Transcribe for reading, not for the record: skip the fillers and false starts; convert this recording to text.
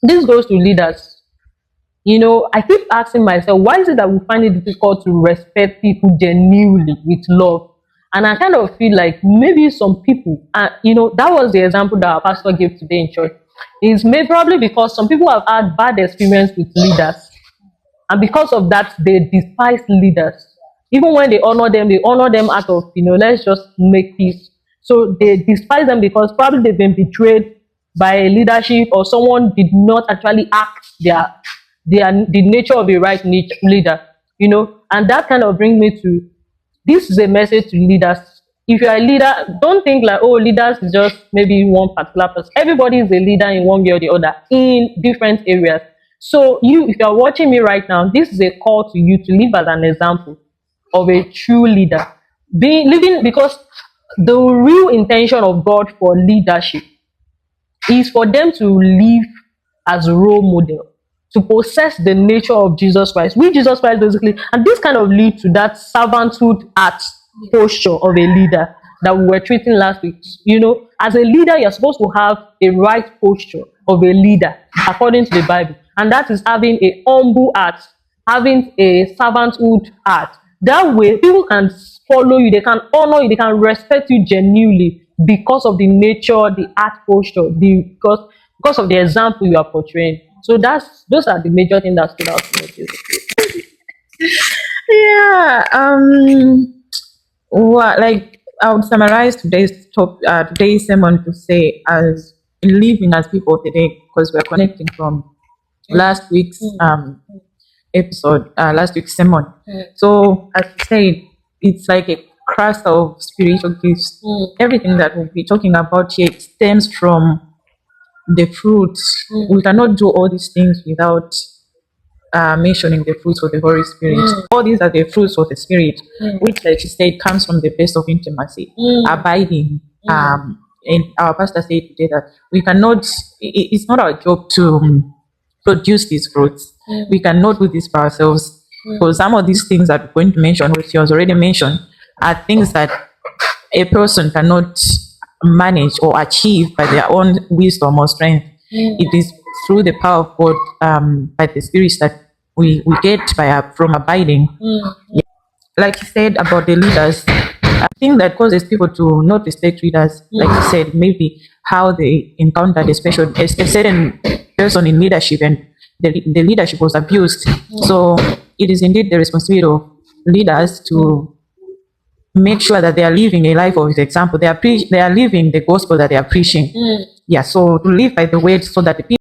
This goes to leaders. I keep asking myself, why is it that we find it difficult to respect people genuinely with love? And I kind of feel like maybe some people, that was the example that our pastor gave today in church, is maybe probably because some people have had bad experience with leaders, and because of that, they despise leaders. Even when they honor them out of, let's just make peace. So they despise them because probably they've been betrayed by a leadership, or someone did not actually act the nature of a right leader. And that kind of brings me to, this is a message to leaders. If you're a leader, don't think like, oh, leaders is just maybe one particular person. Everybody is a leader in one way or the other in different areas. So if you're watching me right now, this is a call to you to live as an example of a true leader. Living, because the real intention of God for leadership is for them to live as a role model, to possess the nature of Jesus Christ, which Jesus Christ basically, and this kind of lead to that servanthood heart posture of a leader that we were treating last week. As a leader, you're supposed to have a right posture of a leader according to the Bible, and that is having a humble heart, having a servanthood heart. That way, people can follow you, they can honor you, they can respect you genuinely because of the nature, the heart posture, because of the example you are portraying. So those are the major things that stood out to me, basically. Yeah. Like I would summarize today's sermon to say, as living as people of the day, because we're connecting from last week's episode, last week's sermon. So as I said, it's like a crush of spiritual gifts. Everything that we'll be talking about here stems from the fruits. We cannot do all these things without mentioning the fruits of the Holy Spirit. All these are the fruits of the Spirit, which, like she said, comes from the base of intimacy, abiding. And our pastor said today that we cannot, it's not our job to produce these fruits. We cannot do this by ourselves. Because some of these things that we're going to mention, which you has already mentioned, are things that a person cannot manage or achieve by their own wisdom or strength. It is through the power of God, by the Spirit, that we get from abiding. Like you said about the leaders, I think that causes people to not respect leaders. Like you said, maybe how they encountered a certain person in leadership, and the leadership was abused. So it is indeed the responsibility of leaders to make sure that they are living a life of example. They are living the gospel that they are preaching. Yeah, so to live by the word so that the people